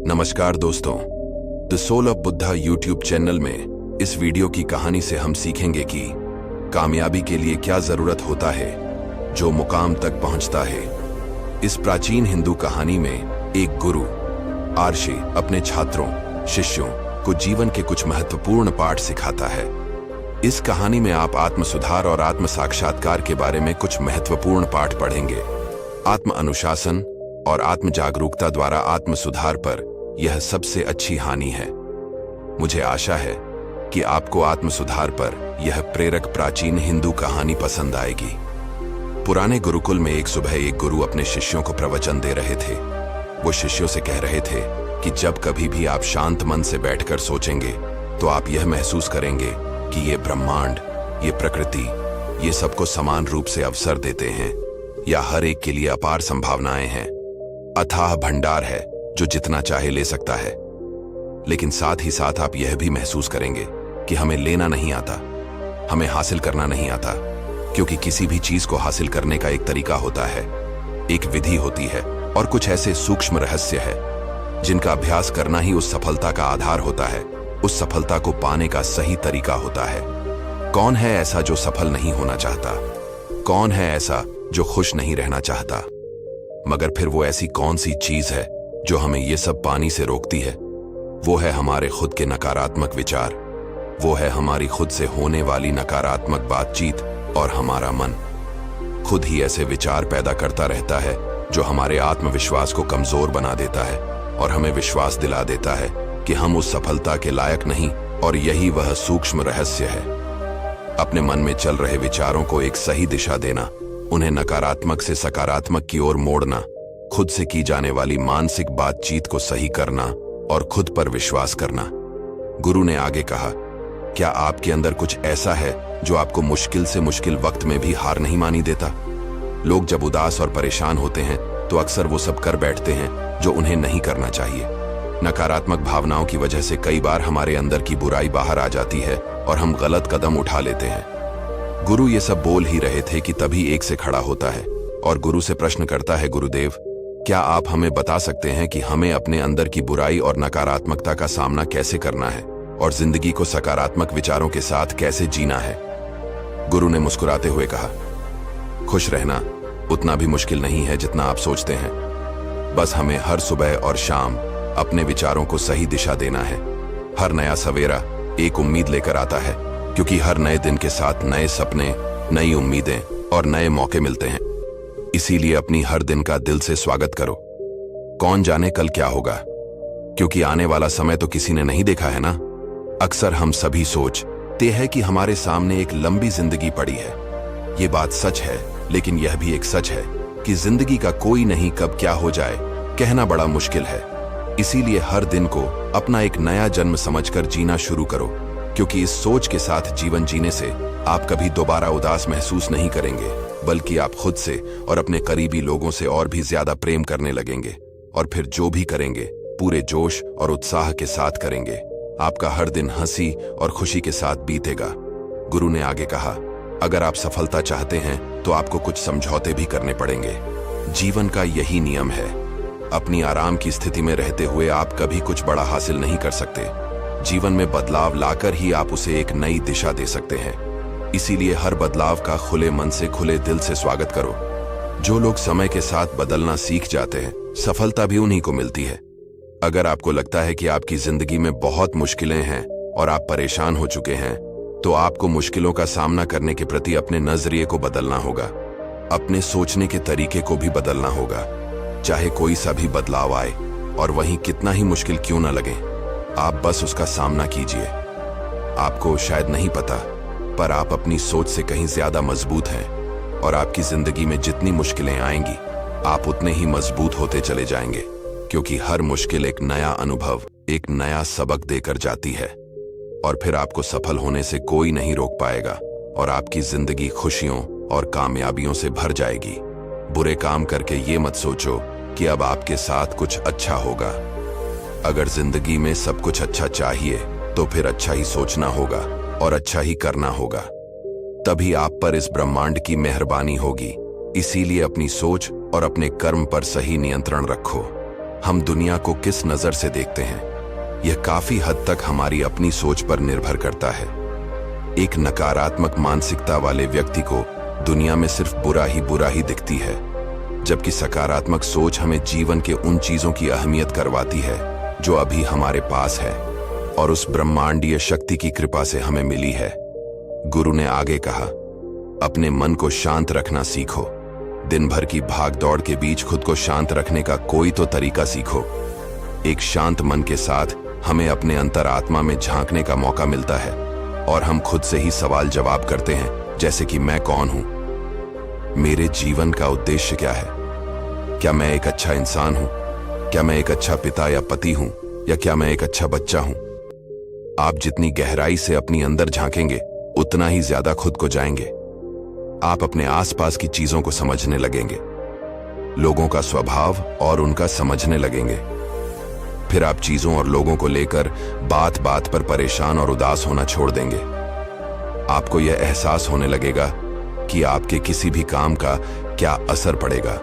नमस्कार दोस्तों, the soul of Buddha YouTube channel में इस वीडियो की कहानी से हम सीखेंगे कि कामयाबी के लिए क्या जरूरत होता है जो मुकाम तक पहुंचता है। इस प्राचीन हिंदू कहानी में एक गुरु आर्षे अपने छात्रों शिष्यों को जीवन के कुछ महत्वपूर्ण पाठ सिखाता है। इस कहानी में आप आत्म सुधार और आत्म साक्षात्कार के बारे में कुछ महत्वपूर्ण पाठ पढ़ेंगे। आत्म अनुशासन और आत्म जागरूकता द्वारा आत्म सुधार पर यह सबसे अच्छी हानि है। मुझे आशा है कि आपको आत्म सुधार पर यह प्रेरक प्राचीन हिंदू कहानी पसंद आएगी। पुराने गुरुकुल में एक सुबह एक गुरु अपने शिष्यों को प्रवचन दे रहे थे। वो शिष्यों से कह रहे थे कि जब कभी भी आप शांत मन से बैठकर सोचेंगे तो आप यह महसूस करेंगे कि ये ब्रह्मांड, ये प्रकृति, ये सबको समान रूप से अवसर देते हैं या हर एक के लिए अपार संभावनाएं हैं। अथाह भंडार है जो जितना चाहे ले सकता है। लेकिन साथ ही साथ आप यह भी महसूस करेंगे कि हमें लेना नहीं आता, हमें हासिल करना नहीं आता, क्योंकि किसी भी चीज को हासिल करने का एक तरीका होता है, एक विधि होती है और कुछ ऐसे सूक्ष्म रहस्य है जिनका अभ्यास करना ही उस सफलता का आधार होता है, उस सफलता को पाने का सही तरीका होता है। कौन है ऐसा जो सफल नहीं होना चाहता? कौन है ऐसा जो खुश नहीं रहना चाहता? मगर फिर वो ऐसी कौन सी चीज है जो हमें ये सब पाने से रोकती है? वो है हमारे खुद के नकारात्मक विचार, वो है हमारी खुद से होने वाली नकारात्मक बातचीत और हमारा मन खुद ही ऐसे विचार पैदा करता रहता है जो हमारे आत्मविश्वास को कमजोर बना देता है और हमें विश्वास दिला देता है कि हम उस सफलता के लायक नहीं। और यही वह सूक्ष्म रहस्य है। अपने मन में चल रहे विचारों को एक सही दिशा देना, उन्हें नकारात्मक से सकारात्मक की ओर मोड़ना, खुद से की जाने वाली मानसिक बातचीत को सही करना और खुद पर विश्वास करना। गुरु ने आगे कहा, क्या आपके अंदर कुछ ऐसा है जो आपको मुश्किल से मुश्किल वक्त में भी हार नहीं मानी देता? लोग जब उदास और परेशान होते हैं तो अक्सर वो सब कर बैठते हैं जो उन्हें नहीं करना चाहिए। नकारात्मक भावनाओं की वजह से कई बार हमारे अंदर की बुराई बाहर आ जाती है और हम गलत कदम उठा लेते हैं। गुरु ये सब बोल ही रहे थे कि तभी एक से खड़ा होता है और गुरु से प्रश्न करता है, गुरुदेव, क्या आप हमें बता सकते हैं कि हमें अपने अंदर की बुराई और नकारात्मकता का सामना कैसे करना है और जिंदगी को सकारात्मक विचारों के साथ कैसे जीना है? गुरु ने मुस्कुराते हुए कहा, खुश रहना उतना भी मुश्किल नहीं है जितना आप सोचते हैं। बस हमें हर सुबह और शाम अपने विचारों को सही दिशा देना है। हर नया सवेरा एक उम्मीद लेकर आता है, क्योंकि हर नए दिन के साथ नए सपने, नई उम्मीदें और नए मौके मिलते हैं। इसीलिए अपनी हर दिन का दिल से स्वागत करो। कौन जाने कल क्या होगा, क्योंकि आने वाला समय तो किसी ने नहीं देखा है ना। अक्सर हम सभी सोचते हैं कि हमारे सामने एक लंबी जिंदगी पड़ी है। ये बात सच है, लेकिन यह भी एक सच है कि जिंदगी का कोई नहीं कब क्या हो जाए कहना बड़ा मुश्किल है। इसीलिए हर दिन को अपना एक नया जन्म समझकर जीना शुरू करो, क्योंकि इस सोच के साथ जीवन जीने से आप कभी दोबारा उदास महसूस नहीं करेंगे, बल्कि आप खुद से और अपने करीबी लोगों से और भी ज्यादा प्रेम करने लगेंगे। और फिर जो भी करेंगे पूरे जोश और उत्साह के साथ करेंगे। आपका हर दिन हंसी और खुशी के साथ बीतेगा। गुरु ने आगे कहा, अगर आप सफलता चाहते हैं तो आपको कुछ समझौते भी करने पड़ेंगे। जीवन का यही नियम है। अपनी आराम की स्थिति में रहते हुए आप कभी कुछ बड़ा हासिल नहीं कर सकते। जीवन में बदलाव लाकर ही आप उसे एक नई दिशा दे सकते हैं। इसीलिए हर बदलाव का खुले मन से, खुले दिल से स्वागत करो। जो लोग समय के साथ बदलना सीख जाते हैं, सफलता भी उन्हीं को मिलती है। अगर आपको लगता है कि आपकी जिंदगी में बहुत मुश्किलें हैं और आप परेशान हो चुके हैं, तो आपको मुश्किलों का सामना करने के प्रति अपने नजरिए को बदलना होगा, अपने सोचने के तरीके को भी बदलना होगा। चाहे कोई सा भी बदलाव आए और वहीं कितना ही मुश्किल क्यों न लगे, आप बस उसका सामना कीजिए। आपको शायद नहीं पता, पर आप अपनी सोच से कहीं ज्यादा मजबूत हैं और आपकी जिंदगी में जितनी मुश्किलें आएंगी, आप उतने ही मजबूत होते चले जाएंगे, क्योंकि हर मुश्किल एक नया अनुभव, एक नया सबक देकर जाती है। और फिर आपको सफल होने से कोई नहीं रोक पाएगा और आपकी जिंदगी खुशियों और कामयाबियों से भर जाएगी। बुरे काम करके ये मत सोचो कि अब आपके साथ कुछ अच्छा होगा। अगर जिंदगी में सब कुछ अच्छा चाहिए तो फिर अच्छा ही सोचना होगा और अच्छा ही करना होगा। तभी आप पर इस ब्रह्मांड की मेहरबानी होगी। इसीलिए अपनी सोच और अपने कर्म पर सही नियंत्रण रखो। हम दुनिया को किस नजर से देखते हैं यह काफी हद तक हमारी अपनी सोच पर निर्भर करता है। एक नकारात्मक मानसिकता वाले व्यक्ति को दुनिया में सिर्फ बुरा ही दिखती है, जबकि सकारात्मक सोच हमें जीवन के उन चीजों की अहमियत करवाती है जो अभी हमारे पास है और उस ब्रह्मांडीय शक्ति की कृपा से हमें मिली है। गुरु ने आगे कहा, अपने मन को शांत रखना सीखो। दिन भर की भाग दौड़ के बीच खुद को शांत रखने का कोई तो तरीका सीखो। एक शांत मन के साथ हमें अपने अंतरात्मा में झांकने का मौका मिलता है और हम खुद से ही सवाल जवाब करते हैं, जैसे कि मैं कौन हूं, मेरे जीवन का उद्देश्य क्या है, क्या मैं एक अच्छा इंसान हूं, क्या मैं एक अच्छा पिता या पति हूं, या क्या मैं एक अच्छा बच्चा हूं। आप जितनी गहराई से अपनी अंदर झांकेंगे उतना ही ज्यादा खुद को जाएंगे। आप अपने आसपास की चीजों को समझने लगेंगे, लोगों का स्वभाव और उनका समझने लगेंगे। फिर आप चीजों और लोगों को लेकर बात बात पर परेशान और उदास होना छोड़ देंगे। आपको यह एहसास होने लगेगा कि आपके किसी भी काम का क्या असर पड़ेगा।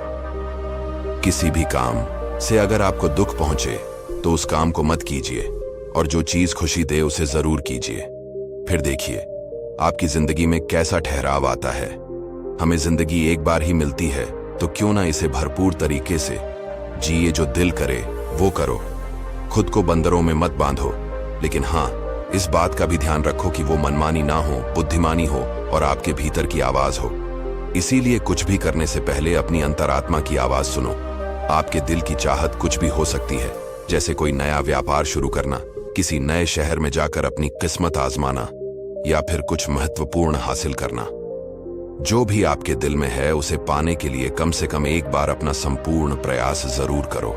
किसी भी काम से अगर आपको दुख पहुंचे तो उस काम को मत कीजिए, और जो चीज खुशी दे उसे जरूर कीजिए। फिर देखिए आपकी जिंदगी में कैसा ठहराव आता है। हमें जिंदगी एक बार ही मिलती है, तो क्यों ना इसे भरपूर तरीके से जिए। जो दिल करे वो करो। खुद को बंदरों में मत बांधो, लेकिन हाँ, इस बात का भी ध्यान रखो कि वो मनमानी ना हो, बुद्धिमानी हो और आपके भीतर की आवाज हो। इसीलिए कुछ भी करने से पहले अपनी अंतरात्मा की आवाज सुनो। आपके दिल की चाहत कुछ भी हो सकती है, जैसे कोई नया व्यापार शुरू करना, किसी नए शहर में जाकर अपनी किस्मत आजमाना, या फिर कुछ महत्वपूर्ण हासिल करना। जो भी आपके दिल में है उसे पाने के लिए कम से कम एक बार अपना संपूर्ण प्रयास जरूर करो।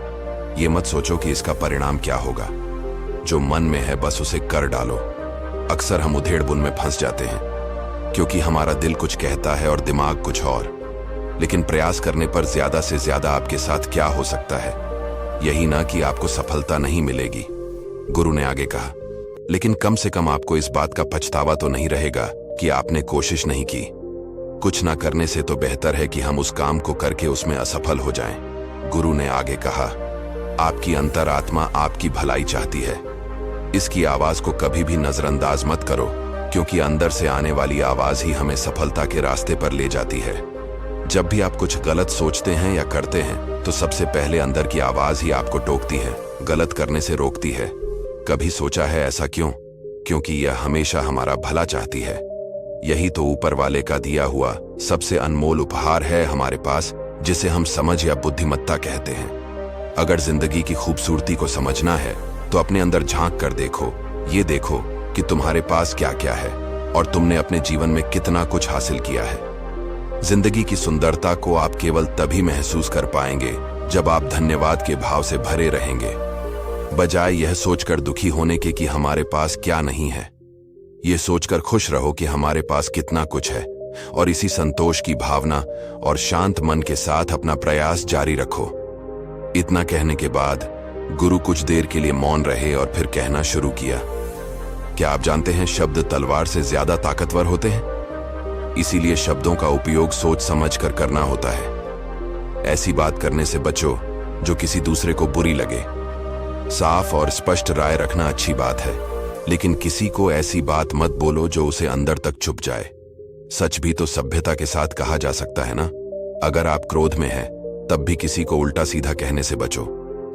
ये मत सोचो कि इसका परिणाम क्या होगा। जो मन में है बस उसे कर डालो। अक्सर हम उधेड़-बुन में फंस जाते हैं, क्योंकि हमारा दिल कुछ कहता है और दिमाग कुछ और। लेकिन प्रयास करने पर ज्यादा से ज्यादा आपके साथ क्या हो सकता है, यही ना कि आपको सफलता नहीं मिलेगी। गुरु ने आगे कहा, लेकिन कम से कम आपको इस बात का पछतावा तो नहीं रहेगा कि आपने कोशिश नहीं की। कुछ ना करने से तो बेहतर है कि हम उस काम को करके उसमें असफल हो जाएं। गुरु ने आगे कहा, आपकी अंतरात्मा आपकी भलाई चाहती है। इसकी आवाज को कभी भी नजरअंदाज मत करो, क्योंकि अंदर से आने वाली आवाज ही हमें सफलता के रास्ते पर ले जाती है। जब भी आप कुछ गलत सोचते हैं या करते हैं, तो सबसे पहले अंदर की आवाज ही आपको टोकती है, गलत करने से रोकती है। कभी सोचा है ऐसा क्यों? क्योंकि यह हमेशा हमारा भला चाहती है। यही तो ऊपर वाले का दिया हुआ सबसे अनमोल उपहार है हमारे पास, जिसे हम समझ या बुद्धिमत्ता कहते हैं। अगर जिंदगी की खूबसूरती को समझना है तो अपने अंदर झांक कर देखो। ये देखो कि तुम्हारे पास क्या क्या है और तुमने अपने जीवन में कितना कुछ हासिल किया है। जिंदगी की सुंदरता को आप केवल तभी महसूस कर पाएंगे जब आप धन्यवाद के भाव से भरे रहेंगे, बजाय यह सोचकर दुखी होने के कि हमारे पास क्या नहीं है। ये सोचकर खुश रहो कि हमारे पास कितना कुछ है, और इसी संतोष की भावना और शांत मन के साथ अपना प्रयास जारी रखो। इतना कहने के बाद गुरु कुछ देर के लिए मौन रहे और फिर कहना शुरू किया, क्या आप जानते हैं शब्द तलवार से ज्यादा ताकतवर होते हैं? इसीलिए शब्दों का उपयोग सोच समझ कर करना होता है। ऐसी बात करने से बचो जो किसी दूसरे को बुरी लगे। साफ और स्पष्ट राय रखना अच्छी बात है, लेकिन किसी को ऐसी बात मत बोलो जो उसे अंदर तक चुभ जाए। सच भी तो सभ्यता के साथ कहा जा सकता है ना। अगर आप क्रोध में हैं, तब भी किसी को उल्टा सीधा कहने से बचो।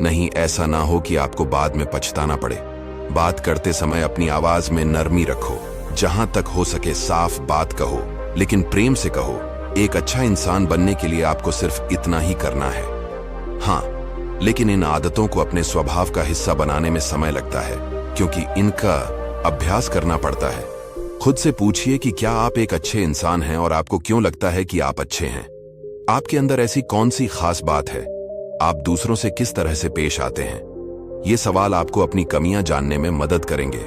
नहीं, ऐसा ना हो कि आपको बाद में पछताना पड़े। बात करते समय अपनी आवाज में नरमी रखो। जहां तक हो सके साफ बात कहो, लेकिन प्रेम से कहो। एक अच्छा इंसान बनने के लिए आपको सिर्फ इतना ही करना है। हाँ, लेकिन इन आदतों को अपने स्वभाव का हिस्सा बनाने में समय लगता है, क्योंकि इनका अभ्यास करना पड़ता है। खुद से पूछिए कि क्या आप एक अच्छे इंसान हैं और आपको क्यों लगता है कि आप अच्छे हैं। आपके अंदर ऐसी कौन सी खास बात है? आप दूसरों से किस तरह से पेश आते हैं? ये सवाल आपको अपनी कमियां जानने में मदद करेंगे।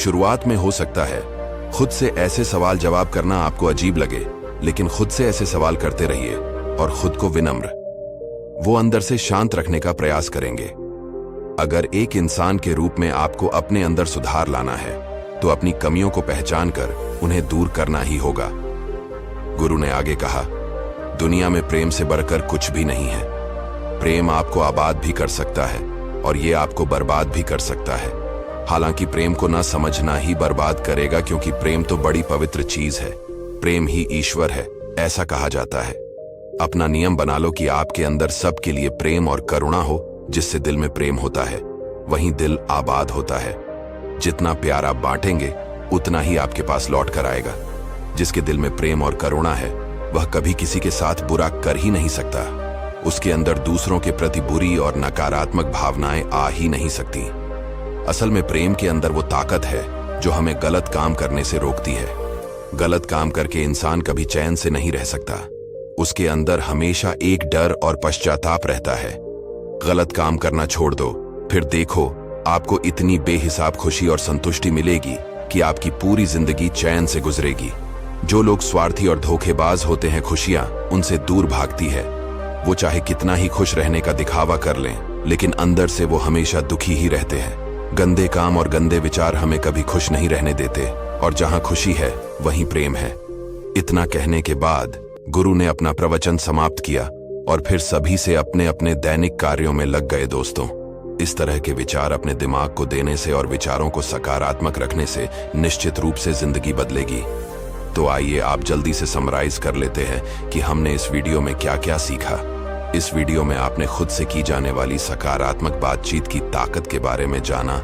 शुरुआत में हो सकता है खुद से ऐसे सवाल जवाब करना आपको अजीब लगे, लेकिन खुद से ऐसे सवाल करते रहिए और खुद को विनम्र, वो अंदर से शांत रखने का प्रयास करेंगे। अगर एक इंसान के रूप में आपको अपने अंदर सुधार लाना है, तो अपनी कमियों को पहचान कर उन्हें दूर करना ही होगा। गुरु ने आगे कहा, दुनिया में प्रेम से बढ़कर कुछ भी नहीं है। प्रेम आपको आबाद भी कर सकता है और ये आपको बर्बाद भी कर सकता है। हालांकि प्रेम को ना समझना ही बर्बाद करेगा, क्योंकि प्रेम तो बड़ी पवित्र चीज है। प्रेम ही ईश्वर है, ऐसा कहा जाता है। अपना नियम बना लो कि आपके अंदर सबके लिए प्रेम और करुणा हो। जिससे दिल में प्रेम होता है वहीं दिल आबाद होता है। जितना प्यार आप बांटेंगे उतना ही आपके पास लौट कर आएगा। जिसके दिल में प्रेम और करुणा है वह कभी किसी के साथ बुरा कर ही नहीं सकता। उसके अंदर दूसरों के प्रति बुरी और नकारात्मक भावनाएं आ ही नहीं सकती। असल में प्रेम के अंदर वो ताकत है जो हमें गलत काम करने से रोकती है। गलत काम करके इंसान कभी चैन से नहीं रह सकता। उसके अंदर हमेशा एक डर और पश्चाताप रहता है। गलत काम करना छोड़ दो, फिर देखो आपको इतनी बेहिसाब खुशी और संतुष्टि मिलेगी कि आपकी पूरी जिंदगी चैन से गुजरेगी। जो लोग स्वार्थी और धोखेबाज होते हैं, खुशियां उनसे दूर भागती है। वो चाहे कितना ही खुश रहने का दिखावा कर लें, लेकिन अंदर से वो हमेशा दुखी ही रहते हैं। गंदे काम और गंदे विचार हमें कभी खुश नहीं रहने देते, और जहां खुशी है वहीं प्रेम है। इतना कहने के बाद गुरु ने अपना प्रवचन समाप्त किया और फिर सभी से अपने अपने दैनिक कार्यों में लग गए। दोस्तों, इस तरह के विचार अपने दिमाग को देने से और विचारों को सकारात्मक रखने से निश्चित रूप से जिंदगी बदलेगी। तो आइए आप जल्दी से समराइज कर लेते हैं कि हमने इस वीडियो में क्या क्या सीखा। इस वीडियो में आपने खुद से की जाने वाली सकारात्मक बातचीत की ताकत के बारे में जाना,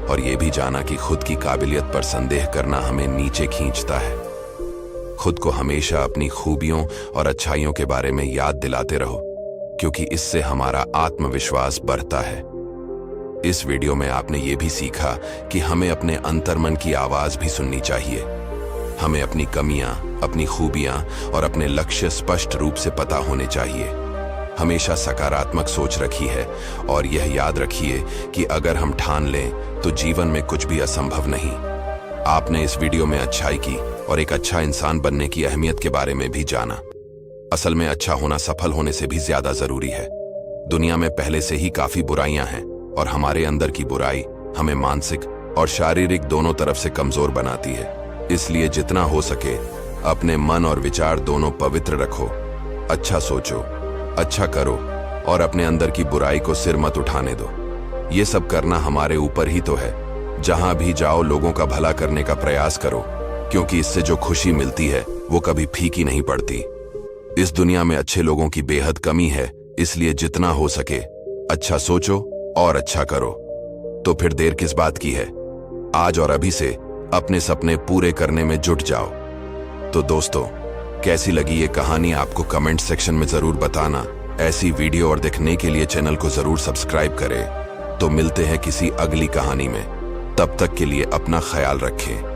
और ये भी जाना कि खुद की काबिलियत पर संदेह करना हमें नीचे खींचता है। खुद को हमेशा अपनी खूबियों और अच्छाइयों के बारे में याद दिलाते रहो, क्योंकि इससे हमारा आत्मविश्वास बढ़ता है। इस वीडियो में आपने ये भी सीखा कि हमें अपने अंतर्मन की आवाज भी सुननी चाहिए। हमें अपनी कमियां, अपनी खूबियां और अपने लक्ष्य स्पष्ट रूप से पता होने चाहिए। हमेशा सकारात्मक सोच रखी है, और यह याद रखिए कि अगर हम ठान लें तो जीवन में कुछ भी असंभव नहीं। आपने इस वीडियो में अच्छाई की और एक अच्छा इंसान बनने की अहमियत के बारे में भी जाना। असल में अच्छा होना सफल होने से भी ज्यादा जरूरी है। दुनिया में पहले से ही काफी बुराइयां हैं, और हमारे अंदर की बुराई हमें मानसिक और शारीरिक दोनों तरफ से कमजोर बनाती है। इसलिए जितना हो सके अपने मन और विचार दोनों पवित्र रखो। अच्छा सोचो, अच्छा करो, और अपने अंदर की बुराई को सिर मत उठाने दो। ये सब करना हमारे ऊपर ही तो है। जहां भी जाओ लोगों का भला करने का प्रयास करो, क्योंकि इससे जो खुशी मिलती है वो कभी फीकी नहीं पड़ती। इस दुनिया में अच्छे लोगों की बेहद कमी है, इसलिए जितना हो सके अच्छा सोचो और अच्छा करो। तो फिर देर किस बात की है? आज और अभी से अपने सपने पूरे करने में जुट जाओ। तो दोस्तों, कैसी लगी ये कहानी आपको कमेंट सेक्शन में जरूर बताना। ऐसी वीडियो और देखने के लिए चैनल को जरूर सब्सक्राइब करें। तो मिलते हैं किसी अगली कहानी में। तब तक के लिए अपना ख्याल रखें।